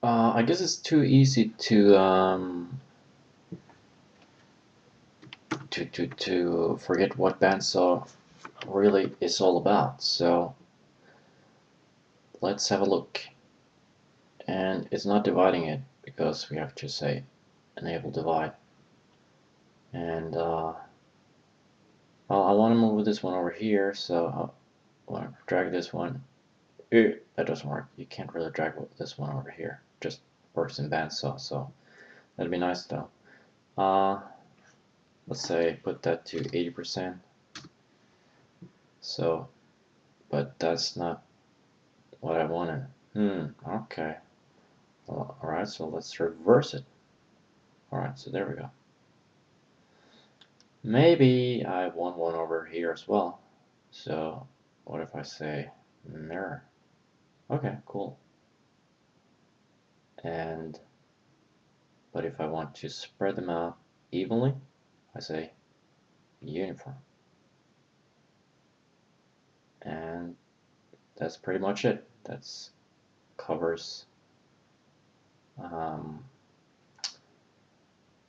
I guess it's too easy to forget what bandsaw really is all about. So let's have a look. And it's not dividing it because we have to say enable divide. And well, I want to move this one over here, so I want to drag this one. That doesn't work. You can't really drag this one over here. It just works in bandsaw, so that'd be nice though. Let's say put that to 80%. So, but that's not what I wanted. Okay. Well, alright, so let's reverse it. Alright, so there we go. Maybe I want one over here as well. So, what if I say mirror? Okay, cool. And, but if I want to spread them out evenly, I say uniform. And that's pretty much it. That's covers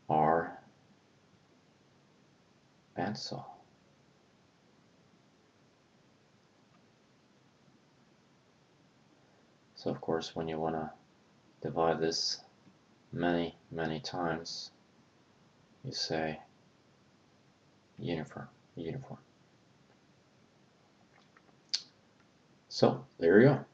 our bandsaw. So of course, when you want to divide this many times, you say uniform. So there you go.